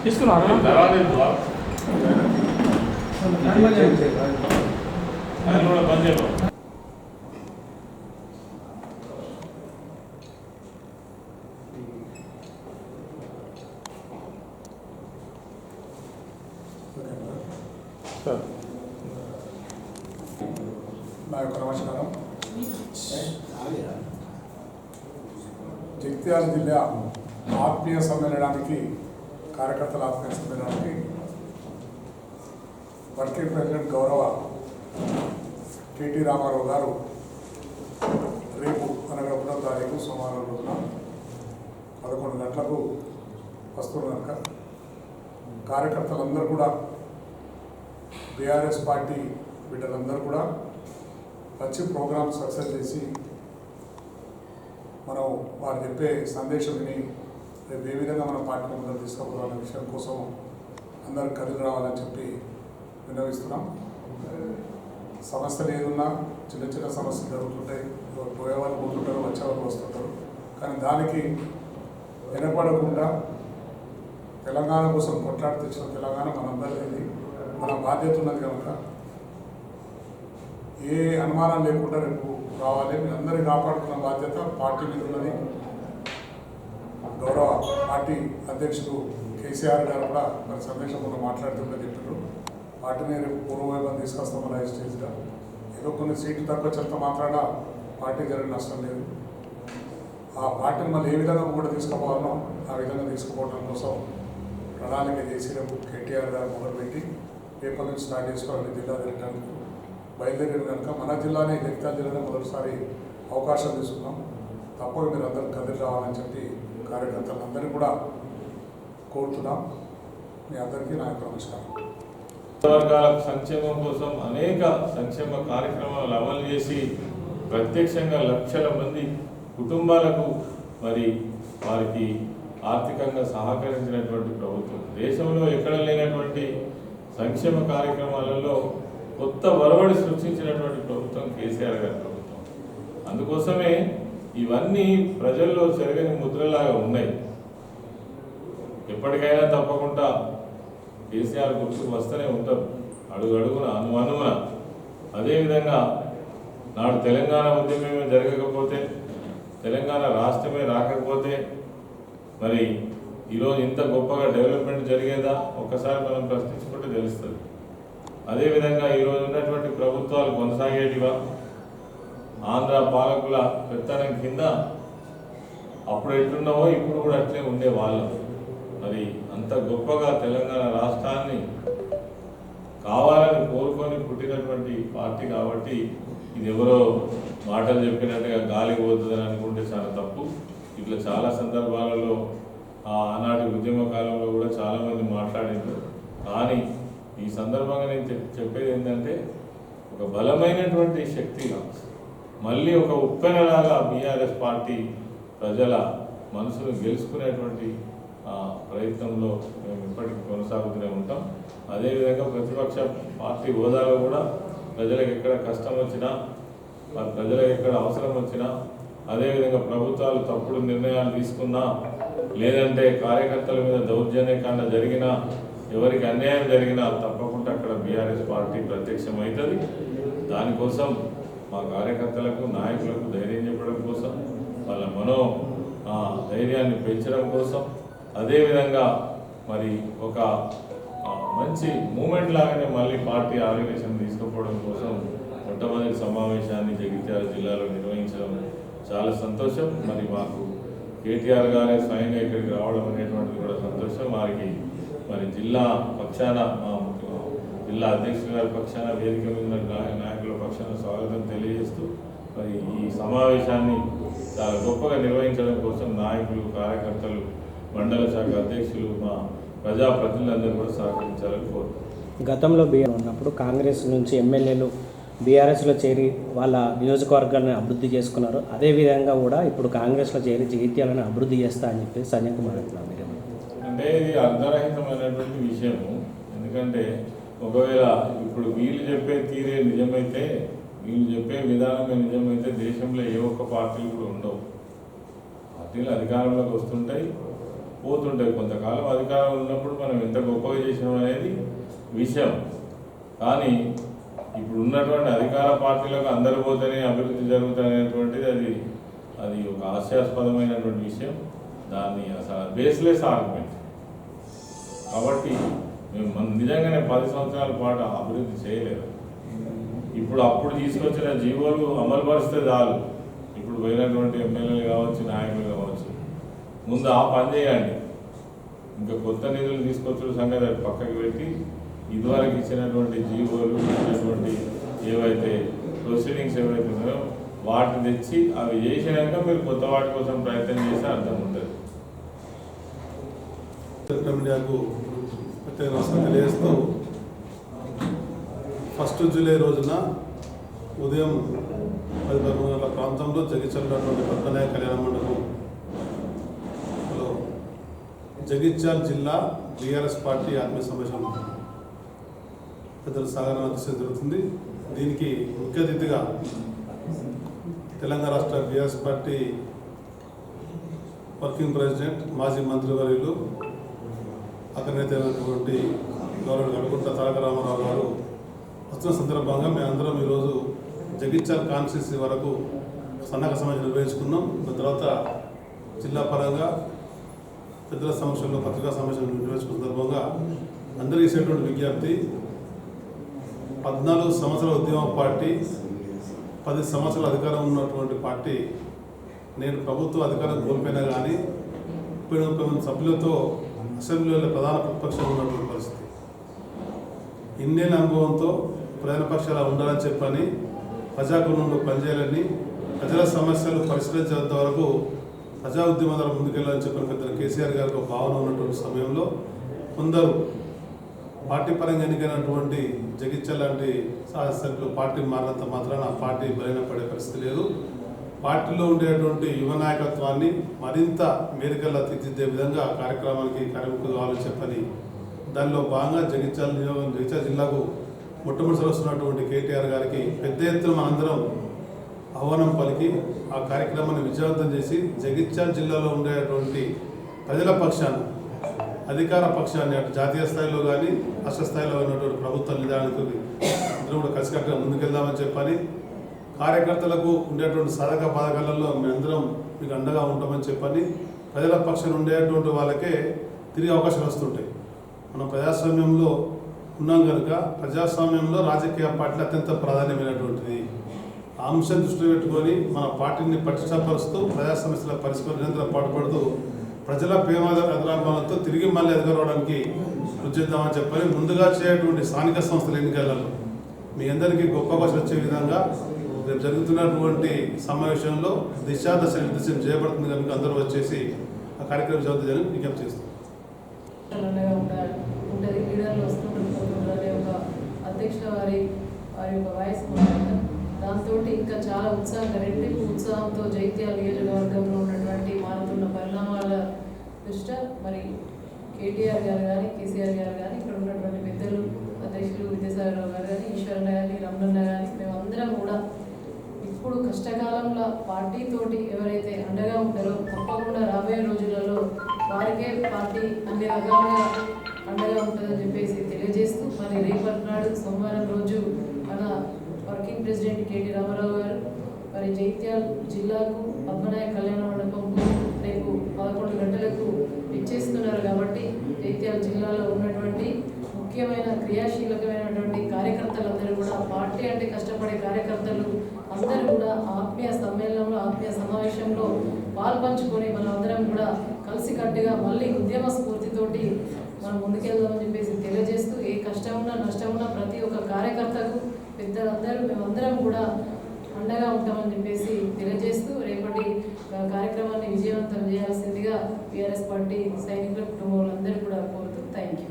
తీసుకున్నాను నా యొక్క నమస్కారం. జగిత్యాల జిల్లా ఆత్మీయ సమ్మేళనానికి కార్యకర్తల ఆత్మీయ సమ్మేళనానికి వర్కింగ్ ప్రెసిడెంట్ గౌరవ కేటీ రామారావు గారు రేపు అనగా 1వ తారీఖు సోమవారం రోజున 11 గంటలకు వస్తున్నారు కనుక కార్యకర్తలందరూ కూడా బీఆర్ఎస్ పార్టీ బిడ్డలందరూ కూడా వచ్చి ప్రోగ్రామ్ సక్సెస్ చేసి మనం వారు చెప్పే సందేశం విని రేపు ఏ విధంగా మన పార్టీని ముందుకు తీసుకుపోవాలనే విషయం కోసం అందరూ కదిలి రావాలని చెప్పి విన్నవిస్తున్నాం. సమస్యలు ఏదున్నా చిన్న చిన్న సమస్యలు జరుగుతుంటాయి, పోయేవాళ్ళు పోతుంటారు, వచ్చేవాళ్ళు వస్తుంటారు. కానీ దానికి వెనపడకుండా తెలంగాణ కోసం కొట్లాడి తెచ్చిన తెలంగాణ మనందరిది, మన బాధ్యత ఉన్నది కనుక ఏ అనుమానం లేకుండా రేపు రావాలి. మీరందరినీ కాపాడుకున్న బాధ్యత పార్టీ మీద ఉన్నది. గౌరవ పార్టీ అధ్యక్షుడు కేసీఆర్ గారు కూడా మరి సందేశం కూడా మాట్లాడుతుంటే చెప్పారు, పార్టీని రేపు పూర్వవైపు తీసుకొస్తాం మన స్టేజ్గా. ఏదో కొన్ని సీట్లు తక్కువ చెత్త మాత్రాన పార్టీ జరిగిన నష్టం లేదు. ఆ పార్టీని మళ్ళీ ఏ విధంగా కూడా తీసుకుపోవాలనో ఆ విధంగా తీసుకుపోవడం కోసం ప్రణాళిక చేసి రేపు కేటీఆర్ గారు మొదలుపెట్టి పేపర్ నుంచి స్టార్ట్ చేసుకోవాలి. జిల్లా తిరగడానికి బయలుదేరారు కనుక మన జిల్లానే జగిత్యాల జిల్లానే మొదటిసారి అవకాశం తీసుకున్నాం. తప్పక మీరు అందరూ కదిలి రావాలని చెప్పి కార్యకర్తలందరినీ కూడా కోరుతున్నాం. మీ అందరికీ నా యొక్క నమస్కారం. వర్గాల సంక్షేమం కోసం అనేక సంక్షేమ కార్యక్రమాలు అమలు చేసి ప్రత్యక్షంగా లక్షల మంది కుటుంబాలకు మరి వారికి ఆర్థికంగా సహకరించినటువంటి ప్రభుత్వం, దేశంలో ఎక్కడ లేనటువంటి సంక్షేమ కార్యక్రమాలలో కొత్త వరవడి సృష్టించినటువంటి ప్రభుత్వం కేసీఆర్ గారి ప్రభుత్వం. అందుకోసమే ఇవన్నీ ప్రజల్లో చెరగని ముద్రలాగా ఉన్నాయి. ఎప్పటికైనా తప్పకుండా కేసీఆర్ గుర్తుకు వస్తూనే ఉంటారు, అడుగున అనుమానమున. అదేవిధంగా నాడు తెలంగాణ ఉద్యమమే జరగకపోతే, తెలంగాణ రాష్ట్రమే రాకపోతే మరి ఈరోజు ఇంత గొప్పగా డెవలప్మెంట్ జరిగేదా ఒక్కసారి మనం ప్రశ్నించుకుంటే తెలుస్తుంది. అదేవిధంగా ఈరోజు ఉన్నటువంటి ప్రభుత్వాలు కొనసాగేటివా? ఆంధ్ర పాలకుల పెత్తనం కింద అప్పుడు ఎట్లున్నావో ఇప్పుడు కూడా అట్లే ఉండేవాళ్ళం. మరి అంత గొప్పగా తెలంగాణ రాష్ట్రాన్ని కావాలని కోరుకొని పుట్టినటువంటి పార్టీ కాబట్టి ఇది ఎవరో మాటలు చెప్పినట్టుగా గాలికి పోతుందని అనుకుంటే చాలా తప్పు. ఇట్లా చాలా సందర్భాలలో ఆనాటి ఉద్యమ కాలంలో కూడా చాలామంది మాట్లాడారు. కానీ ఈ సందర్భంగా నేను చెప్పేది ఏంటంటే, ఒక బలమైనటువంటి శక్తిగా మళ్ళీ ఒక ఉప్పెనలాగా బీఆర్ఎస్ పార్టీ ప్రజల మనసును గెలుచుకునేటువంటి ప్రయత్నంలో మేము ఇప్పటికీ కొనసాగుతూనే ఉంటాం. అదేవిధంగా ప్రతిపక్ష పార్టీ హోదాలో కూడా ప్రజలకు ఎక్కడ కష్టం వచ్చినా, ప్రజలకు ఎక్కడ అవసరం వచ్చినా, అదేవిధంగా ప్రభుత్వాలు తప్పుడు నిర్ణయాలు తీసుకున్నా, లేదంటే కార్యకర్తల మీద దౌర్జన్యకాండ జరిగినా, ఎవరికి అన్యాయం జరిగినా తప్పకుండా అక్కడ బీఆర్ఎస్ పార్టీ ప్రత్యక్షమవుతుంది. దానికోసం మా కార్యకర్తలకు, నాయకులకు ధైర్యం చెప్పడం కోసం, వాళ్ళ ధైర్యాన్ని పెంచడం కోసం, అదేవిధంగా మరి ఒక మంచి మూమెంట్ లాగానే మళ్ళీ పార్టీ ఆర్గనైజేషన్ తీసుకుపోవడం కోసం మొట్టమొదటి సమావేశాన్ని జగిత్యాల జిల్లాలో నిర్వహించడం చాలా సంతోషం. మరి మాకు కేటీఆర్ గారే స్వయంగా ఇక్కడికి రావడం అనేటువంటిది కూడా సంతోషం. వారికి మరి జిల్లా పక్షాన, జిల్లా అధ్యక్షుల గారి పక్షాన, వేదిక మీద నాయకుల పక్షాన స్వాగతం తెలియజేస్తూ మరి ఈ సమావేశాన్ని చాలా గొప్పగా నిర్వహించడం కోసం నాయకులు, కార్యకర్తలు, మండల శాఖ అధ్యక్షులు, మా ప్రజాప్రతినిధులందరూ కూడా సహకరించాలని కోరుతున్నాను. గతంలో బీఆర్ ఉన్నప్పుడు కాంగ్రెస్ నుంచి ఎమ్మెల్యేలు బీఆర్ఎస్లో చేరి వాళ్ళ నియోజకవర్గాలను అభివృద్ధి చేసుకున్నారు. అదేవిధంగా కూడా ఇప్పుడు కాంగ్రెస్లో చేరి జగిత్యాలను అభివృద్ధి చేస్తా అని చెప్పి సంజయ్ కుమార్ అంటున్నారు. అంటే ఇది అర్ధరహితమైనటువంటి విషయము. ఎందుకంటే ఒకవేళ ఇప్పుడు వీళ్ళు చెప్పే తీరే నిజమైతే, వీళ్ళు చెప్పే విధానమే నిజమైతే దేశంలో ఏ ఒక్క పార్టీలు కూడా ఉండవు. పార్టీలు అధికారంలోకి వస్తుంటాయి, పోతుంటాయి. కొంతకాలం అధికారం ఉన్నప్పుడు మనం ఎంత గొప్పగా చేసినాం అనేది విషయం. కానీ ఇప్పుడు ఉన్నటువంటి అధికార పార్టీలకు అందరు పోతేనే అభివృద్ధి జరుగుతుందనేటువంటిది అది ఒక హాస్యాస్పదమైనటువంటి విషయం. దాన్ని అసలు బేస్లెస్ ఆర్గ్యుమెంట్. కాబట్టి మేము నిజంగానే 10 సంవత్సరాల పాటు అభివృద్ధి చేయలేదు. అప్పుడు తీసుకొచ్చిన జీవోలు అమలు పరిస్తే చాలు. ఇప్పుడు పోయినటువంటి ఎమ్మెల్యేలు కావచ్చు, నాయకులు కావచ్చు, ముందు ఆ పని చేయండి. ఇంకా కొత్త నిధులు తీసుకొచ్చిన సంగతి పక్కకి పెట్టి ఇదివరకు ఇచ్చినటువంటి జీవోలు ఇచ్చినటువంటి ఏవైతే ప్రొసీడింగ్స్ ఏవైతే ఉన్నాయో వాటిని తెచ్చి అవి చేసినాక మీరు కొత్త వాటి కోసం ప్రయత్నం చేస్తే అర్థం ఉంటుంది. మీడియాకు ప్రత్యేక నమస్కారం తెలియజేస్తూ 1 జూలై రోజున ఉదయం 10-11 గంటల ప్రాంతంలో జగిత్యాలటువంటి పద్మనాయ కళ్యాణ మండపంలో జగిత్యాల జిల్లా బీఆర్ఎస్ పార్టీ ఆత్మీయ సమావేశం పెద్దల సాగర అధ్యక్షత జరుగుతుంది. దీనికి ముఖ్య అతిథిగా తెలంగాణ రాష్ట్ర బీఆర్ఎస్ పార్టీ వర్కింగ్ ప్రెసిడెంట్ మాజీ మంత్రివర్యులు అగ్రనేతైనటువంటి గౌరవ గడుగుంట తారక రామారావు గారు వస్తున్న సందర్భంగా మేమందరం ఈరోజు జగిత్యాల కాన్స్టిట్యున్సీ వరకు సన్నక సమావేశం నిర్వహించుకున్నాం. దాని తర్వాత జిల్లా పరంగా పెద్దల సమక్షంలో పత్రికా సమావేశం నిర్వహించుకున్న సందర్భంగా అందరికీ ఇచ్చేటువంటి విజ్ఞప్తి, 14 సంవత్సరాల ఉద్యమ పార్టీ, 10 సంవత్సరాల అధికారం ఉన్నటువంటి పార్టీ నేను ప్రభుత్వ అధికారం కోల్పోయినా కానీ 30 మంది సభ్యులతో అసెంబ్లీలో ప్రధాన ప్రతిపక్షంగా ఉన్నటువంటి పరిస్థితి. ఇన్నేళ్ళ అనుభవంతో ప్రధాన పక్షాలు ఉండాలని చెప్పని ప్రజాగుణంలో పనిచేయాలని, ప్రజల సమస్యలు పరిష్కరించేంత వరకు ప్రజా ఉద్యమం ద్వారా ముందుకెళ్ళాలని చెప్పిన పెద్ద కేసీఆర్ గారికి ఒక భావన ఉన్నటువంటి సమయంలో కొందరు పార్టీ పరంగా ఎన్నికైనటువంటి జగిత్యాల లాంటి శాసనసభ్యులు పార్టీ మారినంత మాత్రాన ఆ పార్టీ బలైన పడే పరిస్థితి లేదు. పార్టీలో ఉండేటువంటి యువ నాయకత్వాన్ని మరింత మేరకల్లా తీర్చిదిద్దే విధంగా కార్యక్రమానికి కార్యముఖులు కావాలని చెప్పని దానిలో భాగంగా జగిత్యాల జిల్లాకు మొట్టమొదటిసారి వస్తున్నటువంటి కేటీఆర్ గారికి పెద్ద ఎత్తున మనందరం ఆహ్వానం పలికి ఆ కార్యక్రమాన్ని విజయవంతం చేసి జగిత్యాల జిల్లాలో ఉండేటువంటి ప్రజల పక్షాన్ని, అధికార పక్షాన్ని అటు జాతీయ స్థాయిలో కానీ రాష్ట్ర స్థాయిలో ఉన్నటువంటి ప్రభుత్వ నిదానానికి అందరూ కూడా కలిసికట్టుగా ముందుకెళ్దామని చెప్పని, కార్యకర్తలకు ఉండేటువంటి సాధక బాధకాలలో మేమందరం మీకు అండగా ఉంటామని చెప్పని, ప్రజల పక్షాన ఉండేటువంటి వాళ్ళకే తిరిగి అవకాశాలు వస్తుంటాయి. మనం ప్రజాస్వామ్యంలో ఉన్నాం కనుక ప్రజాస్వామ్యంలో రాజకీయ పార్టీలు అత్యంత ప్రాధాన్యమైనటువంటిది. ఆ అంశం దృష్టిలో పెట్టుకొని మన పార్టీని పటిష్టపరుస్తూ ప్రజా సమస్యల పరిష్కారం నిరంతరం పాటుపడుతూ ప్రజల ప్రేమ అభిలాభాలతో తిరిగి మళ్ళీ ఎదురవడానికి కృషి చేద్దామని చెప్పని ముందుగా చేయటువంటి స్థానిక సంస్థల ఎన్నికలలో మీ అందరికీ గొప్ప భాష వచ్చే విధంగా రేపు జరుగుతున్నటువంటి సమావేశంలో దిశాదశ నిర్దేశం చేయబడుతుంది కనుక అందరూ వచ్చేసి ఆ కార్యక్రమం జరుగుతుందని విజ్ఞప్తి చేస్తాం. ఉంటుంది లీడర్లు వస్తుంటారు అనే ఒక అధ్యక్ష వారి యొక్క వాయిస్ దాంతో ఇంకా చాలా ఉత్సాహంగా రెట్టింపు ఉత్సాహంతో జైత్యాల నియోజకవర్గంలో ఉన్నటువంటి మారుతున్న పరిణామాల దృష్ట్యా మరి కేటీఆర్ గారు కానీ కేసీఆర్ గారు కానీ ఇక్కడ ఉన్నటువంటి పెద్దలు అధ్యక్షులు విద్యాసాగరరావు గారు కానీ ఈశ్వరన్న కానీ రమణన్న కానీ మేమందరం కూడా ఇప్పుడు కష్టకాలంలో పార్టీతోటి ఎవరైతే అండగా ఉంటారో తప్పకుండా రాబోయే రోజులలో వారికే పార్టీ అన్ని రకాలుగా అండగా ఉంటుందని చెప్పేసి తెలియజేస్తూ మరి రేపటి నాడు సోమవారం రోజు మన వర్కింగ్ ప్రెసిడెంట్ కేటీ రామారావు గారు మరి జైత్యాల జిల్లాకు పద్మనాయ కళ్యాణ మండపంకు రేపు 11 గంటలకు ఇచ్చేస్తున్నారు. కాబట్టి జైత్యాల జిల్లాలో ఉన్నటువంటి ముఖ్యమైన క్రియాశీలకమైనటువంటి కార్యకర్తలందరూ కూడా పార్టీ అంటే కష్టపడే కార్యకర్తలు అందరూ కూడా ఆత్మీయ సమ్మేళనంలో ఆత్మీయ సమావేశంలో పాల్పంచుకొని మనమందరం కూడా కలిసికట్టుగా మళ్ళీ ఉద్యమ స్ఫూర్తితోటి మనం ముందుకెళ్దామని చెప్పేసి తెలియజేస్తూ ఏ కష్టం ఉన్నా నష్టం ఉన్నా ప్రతి ఒక్క కార్యకర్తకు పెద్దలందరూ మేమందరం కూడా అండగా ఉంటామని చెప్పేసి తెలియజేస్తూ రేపటి కార్యక్రమాన్ని విజయవంతం చేయాల్సిందిగా టీఆర్ఎస్ పార్టీ సైనికుల కుటుంబాలందరూ కూడా కోరుతూ థ్యాంక్ యూ.